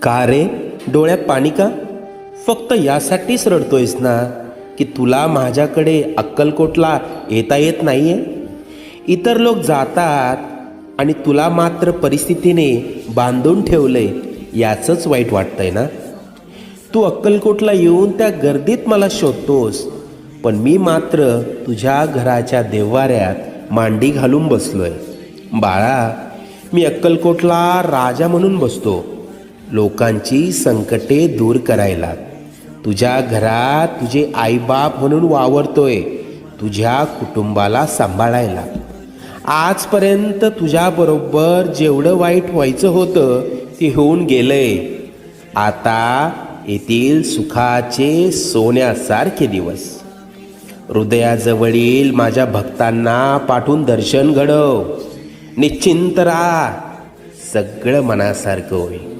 का रे, डोळ्यात पाणी का? फक्त यासाठीच रडतोयस ना की तुला माझ्याकडे अक्कलकोटला येता येत नाहीये? इतर लोक जातात आणि तुला मात्र परिस्थितीने बांधून ठेवलंय, याचंच वाईट वाटतंय ना? तू अक्कलकोटला येऊन त्या गर्दीत मला शोधतोस, पण मी मात्र तुझ्या घराच्या देव्हाऱ्यात मांडी घालून बसलोय. बाळा, मी अक्कलकोटला राजा म्हणून बसतो, लोकांची संकटे दूर करायला. तुझ्या घरात तुझे आईबाप म्हणून वावरतोय, तुझ्या कुटुंबाला सांभाळायला. आजपर्यंत तुझ्याबरोबर जेवढं वाईट व्हायचं होतं ते होऊन गेलंय. आता येथील सुखाचे सोन्यासारखे दिवस. हृदयाजवळील माझ्या भक्तांना पाठवून दर्शन घडव. निश्चिंत राहा, सगळं मनासारखं होईल.